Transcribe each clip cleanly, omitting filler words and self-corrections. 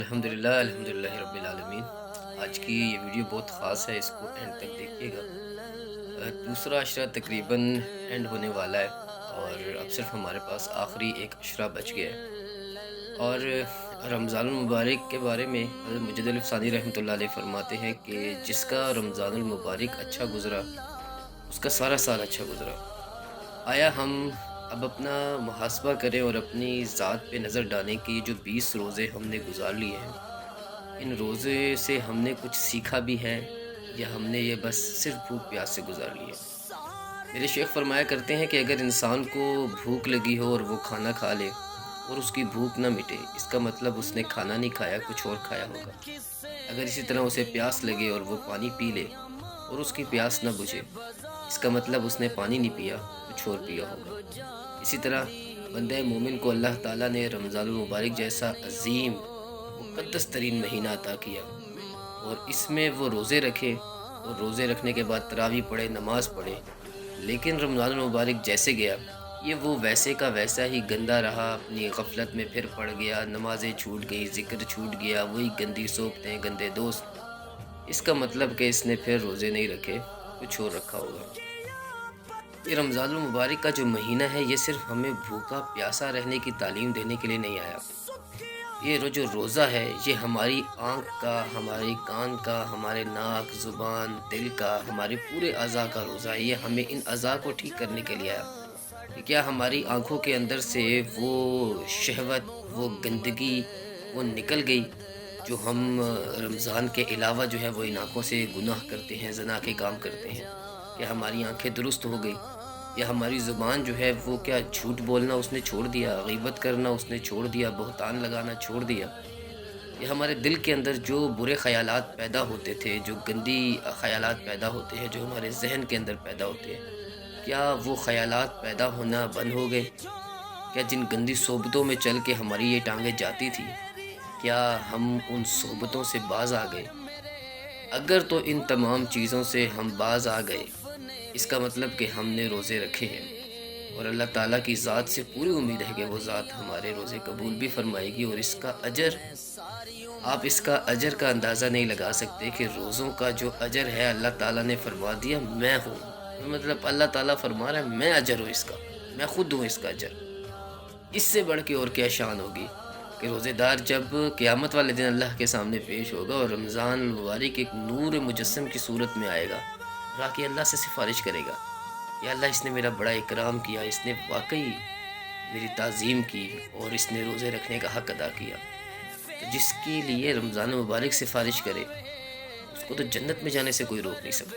अल्हम्दुलिल्लाह रब्बिल आलमीन। आज की ये वीडियो बहुत ख़ास है, इसको एंड तक देखिएगा। दूसरा अशरा तकरीबन एंड होने वाला है और अब सिर्फ हमारे पास आखिरी एक अशरा बच गया है। और रमज़ान मुबारक के बारे में हज़रत मुजद्दिद फ़सानी रहमतुल्लाह अलैह फरमाते हैं कि जिसका रमज़ानुल मुबारक अच्छा गुज़रा उसका सारा साल अच्छा गुज़रा। आया हम अब अपना मुहासबा करें और अपनी ज़ात पे नज़र डालें कि ये जो 20 रोज़े हमने गुज़ार लिए हैं, इन रोज़े से हमने कुछ सीखा भी है या हमने ये बस सिर्फ भूख प्यास से गुज़ार लिए। मेरे शेख फरमाया करते हैं कि अगर इंसान को भूख लगी हो और वो खाना खा ले और उसकी भूख ना मिटे, इसका मतलब उसने खाना नहीं खाया, कुछ और खाया होगा। अगर इसी तरह उसे प्यास लगे और वो पानी पी ले और उसकी प्यास ना बुझे, इसका मतलब उसने पानी नहीं पिया, कुछ और पिया होगा। इसी तरह बंदे मोमिन को अल्लाह ताला ने रमज़ानुल मुबारक जैसा अजीम मुक़द्दस तरीन महीना अता किया और इसमें वो रोज़े रखे और रोज़े रखने के बाद तरावी पढ़े, नमाज पढ़े। लेकिन रमज़ानुल मुबारक जैसे गया, ये वो वैसे का वैसा ही गंदा रहा, अपनी गफलत में फिर पड़ गया, नमाज़ें छूट गई, ज़िक्र छूट गया, वही गंदी सोबतें, गंदे दोस्त। इसका मतलब कि इसने फिर रोज़े नहीं रखे, कुछ और रखा होगा। ये रमज़ानुल मुबारक का जो महीना है, ये सिर्फ हमें भूखा प्यासा रहने की तालीम देने के लिए नहीं आया। ये जो रोज़ा है, ये हमारी आँख का, हमारे कान का, हमारे नाक, ज़ुबान, दिल का, हमारे पूरे अज़ा का रोज़ा है। ये हमें इन अज़ा को ठीक करने के लिए आया कि क्या हमारी आँखों के अंदर से वो शहवत, वो गंदगी वो निकल गई जो हम रमज़ान के अलावा जो है वो इन आँखों से गुनाह करते हैं, ज़ना के काम करते हैं। क्या हमारी आँखें दुरुस्त हो गई? या हमारी ज़ुबान जो है वो क्या झूठ बोलना उसने छोड़ दिया, गीबत करना उसने छोड़ दिया, बहतान लगाना छोड़ दिया? या हमारे दिल के अंदर जो बुरे ख़यालात पैदा होते थे, जो गंदी ख़यालात पैदा होते हैं, जो हमारे ज़हन के अंदर पैदा होते हैं, क्या वो ख़यालात पैदा होना बंद हो गए? क्या जिन गंदी सोबतों में चल के हमारी ये टांगें जाती थी, क्या हम उन सोबतों से बाज़ आ गए? अगर तो इन तमाम चीज़ों से हम बाज़ आ गए, इसका मतलब कि हमने रोज़े रखे हैं और अल्लाह ताला की ज़ात से पूरी उम्मीद है कि वो ज़ात हमारे रोज़े कबूल भी फ़रमाएगी। और इसका अजर, आप इसका अजर का अंदाज़ा नहीं लगा सकते कि रोज़ों का जो अजर है अल्लाह ताला ने फरमा दिया मैं हूँ। मतलब अल्लाह ताला फरमा रहा है मैं अजर हूँ इसका, मैं ख़ुद हूँ इसका अजर। इससे बढ़ के और क्या शान होगी कि रोज़ेदार जब क़यामत वाले दिन अल्लाह के सामने पेश होगा और रमज़ान मुबारक एक नूर मुजस्सम की सूरत में आएगा और आके अल्लाह से सिफारिश करेगा, या अल्लाह इसने मेरा बड़ा इकराम किया, इसने वाकई मेरी ताज़ीम की और इसने रोज़े रखने का हक़ अदा किया। तो जिसके लिए रमज़ान मुबारक सिफारिश करे उसको तो जन्नत में जाने से कोई रोक नहीं सकता।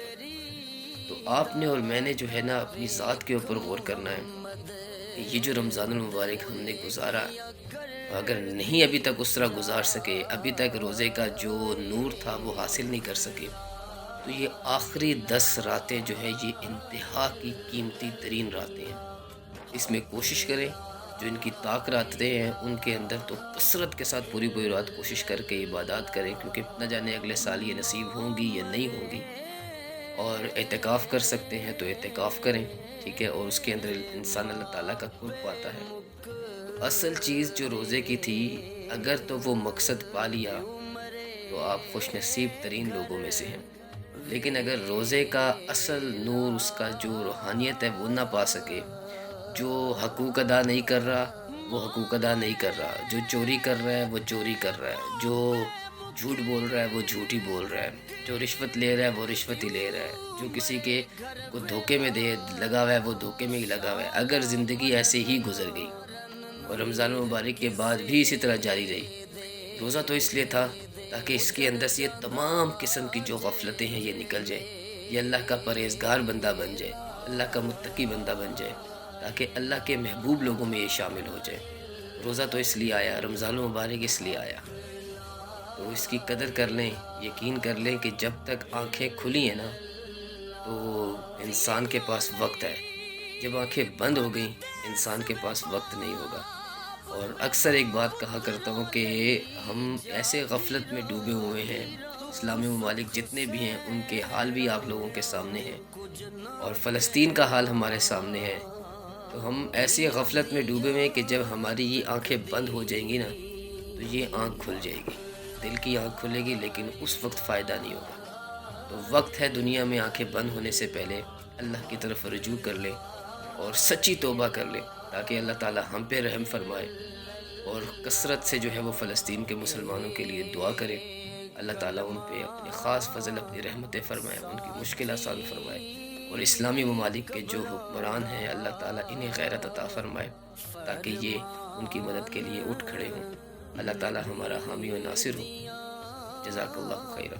तो आपने और मैंने जो है ना अपनी ज़ात के ऊपर गौर करना है कि ये जो रमज़ानुल मुबारक हमने गुज़ारा, अगर नहीं अभी तक उस तरह गुज़ार सके, अभी तक रोज़े का जो नूर था वो हासिल नहीं कर सके, तो ये आखिरी 10 रातें जो है ये इंतहा की कीमती तरीन रातें हैं। इसमें कोशिश करें, जो इनकी ताक रातें हैं उनके अंदर तो कसरत के साथ पूरी पूरी रात कोशिश करके इबादत करें, क्योंकि न जाने अगले साल ये नसीब होंगी या नहीं होंगी। और एतकाफ़ कर सकते हैं तो एतकाफ़ करें, ठीक है, और उसके अंदर इंसान अल्लाह ताला का कुर्ब पाता है। तो असल चीज़ जो रोज़े की थी, अगर तो वो मकसद पा लिया तो आप खुशनसीब तरीन लोगों में से हैं। लेकिन अगर रोज़े का असल नूर, उसका जो रूहानियत है वो ना पा सके, जो हकूक़ अदा नहीं कर रहा वो हकूक़ अदा नहीं कर रहा, जो चोरी कर रहा है वो चोरी कर रहा है, जो झूठ बोल रहा है वो झूठ ही बोल रहा है, जो रिश्वत ले रहा है वो रिश्वत ही ले रहा है, जो किसी के को धोखे में दे लगा हुआ है वो धोखे में ही लगा हुआ है। अगर ज़िंदगी ऐसे ही गुजर गई और रमज़ान मुबारक के बाद भी इसी तरह जारी रही, रोज़ा तो इसलिए था ताकि इसके अंदर से ये तमाम किस्म की जो गफलतें हैं ये निकल जाए, ये अल्लाह का परहेज़गार बंदा बन जाए, अल्लाह का मुत्तकी बंदा बन जाए, ताकि अल्लाह के महबूब लोगों में ये शामिल हो जाए। रोज़ा तो इसलिए आया, रमज़ान मुबारक इसलिए आया, तो इसकी कदर कर लें। यकीन कर लें कि जब तक आँखें खुली हैं ना तो इंसान के पास वक्त है, जब आँखें बंद हो गई इंसान के पास वक्त नहीं होगा। और अक्सर एक बात कहा करता हूँ कि हम ऐसे गफलत में डूबे हुए हैं, इस्लामी ममालिक जितने भी हैं उनके हाल भी आप लोगों के सामने हैं और फ़लस्तीन का हाल हमारे सामने है। तो हम ऐसी गफलत में डूबे हुए हैं कि जब हमारी ये आँखें बंद हो जाएंगी ना तो ये आँख खुल जाएगी। دل کی آنکھ کھلے گی لیکن اس وقت فائدہ نہیں ہوگا۔ تو وقت ہے دنیا میں آنکھیں بند ہونے سے پہلے اللہ کی طرف رجوع کر لے اور سچی توبہ کر لے، تاکہ اللہ تعالی ہم پہ رحم فرمائے، اور کثرت سے جو ہے وہ فلسطین کے مسلمانوں کے لیے دعا کرے۔ اللہ تعالیٰ ان پہ اپنی خاص فضل، اپنی رحمتیں فرمائے، ان کی مشکل آسان فرمائے، اور اسلامی ممالک کے جو حکمران ہیں اللہ تعالیٰ انہیں غیرت عطا فرمائے تاکہ یہ ان کی مدد کے لیے اٹھ کھڑے ہوں۔ اللہ تعالیٰ ہمارا حامی و ناصر ہو۔ جزاک اللہ خیرہ۔